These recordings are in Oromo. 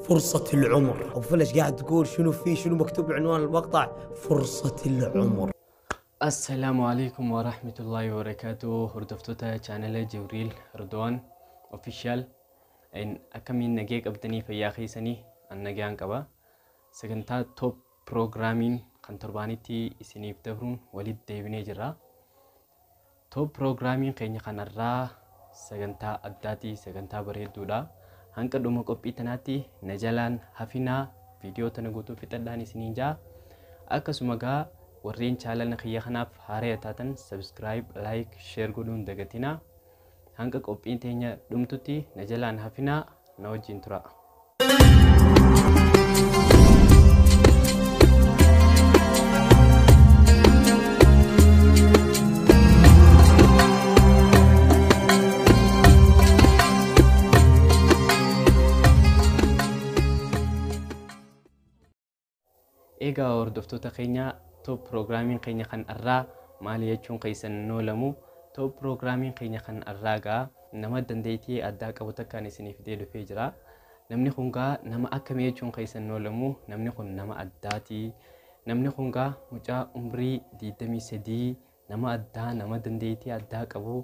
فرصة العمر. أبو فلش قاعد تقول شنو فيه، شنو مكتوب بعنوان المقطع؟ فرصة العمر. السلام عليكم ورحمة الله وبركاته. هردفتوتا channel جبريل رضوان official إن أكمل نجيك أبدني في ياخي سني النجان كبا سجنتا توب programming kan torbanitti isiniif dabruun walitti deebinee jirra. Top programming keenya kanarraa sagantaa addaati, sagantaa bareedduudha. Hanqa dhuma qophii tanaatti na jalaan hafinaa viidiyoo tana guutuu fixadhaan isiniin jaa. Akkasuma gaa warreen channel kiyya kanaaf haaraa taatan subscribe, like, share godhuun dagatinaa. Hanqa qophiin teenya dhumtutti na jalaan hafinaa na wajjin tura. Egaa hordoftoota keenya top programming keenya kan irraa maali jechuun keessan noolamu. Top programming keenya kan irraa gaa nama dandeettii addaa qabu takkaan isiniif dhufee jira. Namni kun gaa nama akkamii jechuun keessan noolamu. Namni kun nama addaati. Namni kun gaa mucaa umrii 23 nama addaa, nama dandeettii addaa qabu,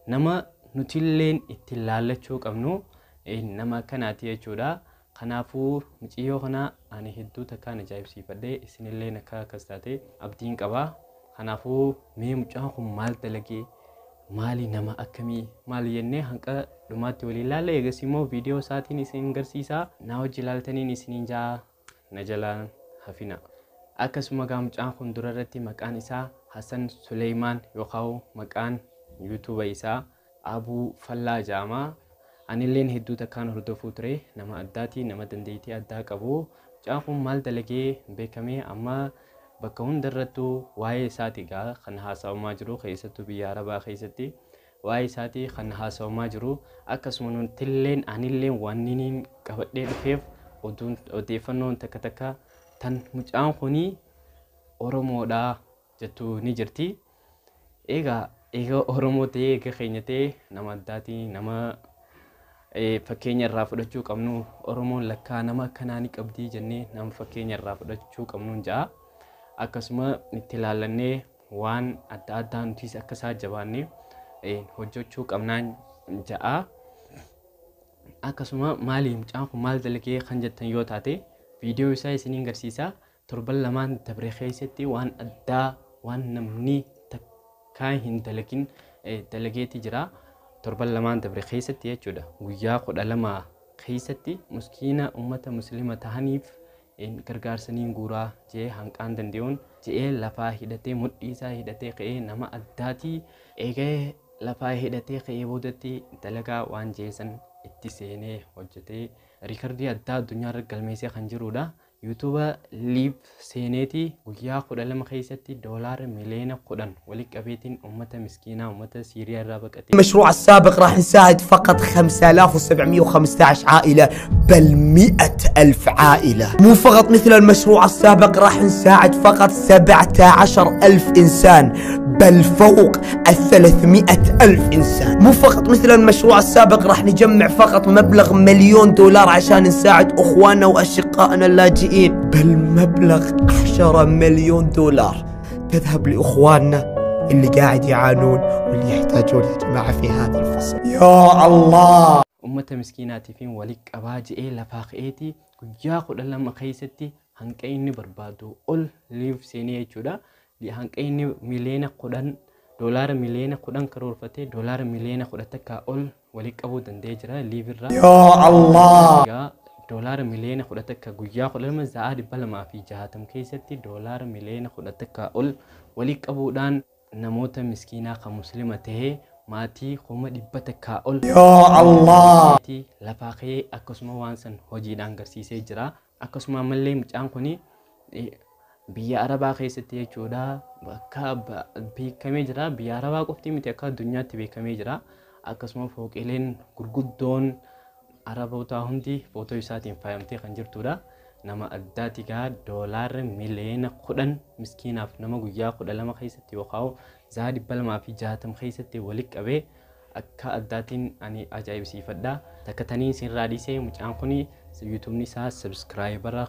nama nutilleen itti laallachuu qabnu nama kanaati jechuudha. Kanaafuu muciyyoo kana ani hedduu takkaan ajaa'ibsiifadhee isinillee akka akkas taate abdiin qaba. Kanaafuu mee mucaan kun maal dalagee, maali nama akkamii, maali jennee hanqa dhumaatti waliin ilaalla. Eegas immoo viidiyoo isaatiin isin garsiisa. Na wajji ilaaltaniin isiniin jaa na jalaan hafina. Akkasuma gaa mucaan kun dura irratti maqaan isaa Hassan Suleymaan yookaan maqaan yuutuuba isaa Abuu Fallaa jedhama. Anilleen hedduu takkaan hordofuu ture. Nama addaati, nama dandeettii addaa qabu. Mucaan kun maal dalagee beekamee amma bakka hundarrattuu waa'ee isaati gaa kan haasa'amaa jiru, keessattuu biyya Arabaa keessatti waa'ee isaati kan haasa'amaa jiru. Akkasuma nutilleen anilleen waan inni qabadhee dhufeef odeeffannoon takka takka tan mucaan kuni Oromoodha jettu ni jirti. Egaa Oromoo ta'ee eega keenya ta'ee nama addaati, nama fakkeenya irraa fudhachuu qabnu. Oromoon lakkaa nama akkanaa ni qabdii jennee nama fakkeenya irraa fudhachuu qabnuun ja'a. Akkasuma itti ilaallannee waan adda addaa nutis akka isaa jabaannee hojjechuu qabnaan ja'a. Akkasuma maali mucaan kun maal dalagee kan jettan yoo taate viidiyoo isaa isiniin garsiisa. Torban lamaan dabre keessatti waan addaa, waan namni takkaan hin dalagin dalageeti jira. Torban lamaan dabre keessatti jechuudha. Guyyaa 12 keessatti miskiina ummata muslima tahaniif gargaarsaniin guuraa jee hanqaan danda'uun jee lafaa hidhatee mudhii isaa hidhatee ka'ee nama addaati. Eegee lafaa hidhatee ka'ee boodatti dalagaa waan jeesan itti seenee hojjetee riikardii addaa addunyaa irra galmeessee kan jirudha. يوتيوب ليف سينيتي ويا خد لما خيستي دولار مليون قدن ولك أبيتين أمة مسكينة أمة سوريا الرابقة. المشروع السابق راح نساعد فقط 5715 عائلة، بل 100,000 عائلة. مو فقط مثل المشروع السابق راح نساعد فقط 17,000 إنسان، بل فوق 300,000 إنسان. مو فقط مثل المشروع السابق راح نجمع فقط مبلغ $1,000,000 عشان نساعد أخواننا وأشقائنا اللاجئين، بل مبلغ 10 مليون دولار تذهب لأخواننا اللي قاعد يعانون واللي يحتاجون يا جماعة في هذا الفصل. يا الله. أمة مسكيناتي فين ولك أباجي لفاقيتي ياخد لما خيستي هنكيني بربادو أول ليف سيني جودا دي هنكيني مليون قدن دولار مليون قدن كرور فتي دولار مليون قدتك أول ولك أبو دندجرا ليفرا. يا الله. دولار مليون قدتك جويا قدر ما زاد بلما في جهاتم كيستي دولار مليون قدتك أول ولك أبو دان نموت مسكينة كمسلمته ماتي قوم دبتك أول. يا الله. لفاقي أكسما وانسن هجي دان غرسيسي جرا أكسما ملي مجان كوني بيا عربا كيستي جودا بكا بكمي جرا بيا عربا قفتي متكا دنيا تبي كمي جرا أكسما فوق إلين غرغدون عربوتا هندي فوتو يساتين فايمتي خنجرتودا nama addaatigaa doolaarri miliyoona 10 miskiinaaf nama guyyaa 12 keessatti yookaan zaadi 260 keessatti walitti qabee akka addaatiin ani ajaa'ibsiifadha. Takkatanii sin raadisee mucaan kuni YouTube nisa subscriber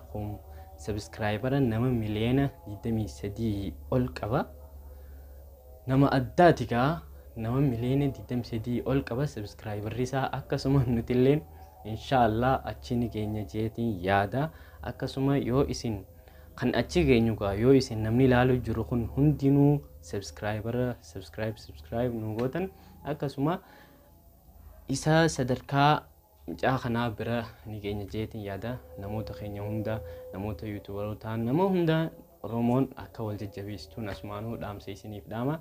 nama miliyoona 23 ol qaba. Nama addaatigaa nama miliyoona 23 ol qaba subscriber isaa akkasuma nutilleen inshallah achiin keenya jeetiin yaada akkasuma yoo isin kan achi geenyugaa yoo isin namni ilaalu jiru kun hundinuu subscribe nu gootan akkasuma isa sadarkaa mucaa kanaa bira ni keenya jeetiin yaada namoota keenya hunda namoota YouTuberotaan nama hunda Oromoon akka wal jajjabeessuun asumaanuu dhaamsa isiniif dhaama.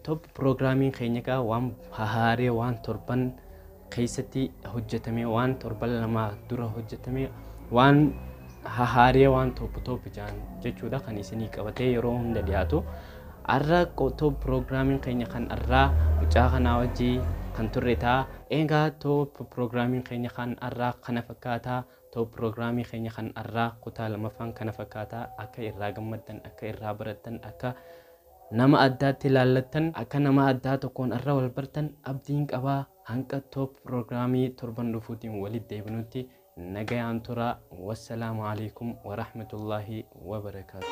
Top programming keenya kaa waan haaree waan torban keessatti hojjetame waan torban lama dura hojjetame waan haaree waan top jaan jechuudha kan isinii qabatee yeroo hunda dhiyaatu. Arra top programming keenya kan arraa mucaa kanaa wajjii kan turre ta'a. Egaa top programming keenya kan arraa kana fakkaata. Top programming keenya kan arraa kutaa lamaffaan kana fakkaata. Akka irraa gammaddan, akka irraa barattan, akka nama addaatti ilaallattan, akka nama addaa tokkoon arraa wal bartan abdiin qabaa. Hanqa top programming torban dhufuutiin walitti deebinutti nagayaan tura. Wassalaamu alaikum wa rahmatullahi wa barakatuh.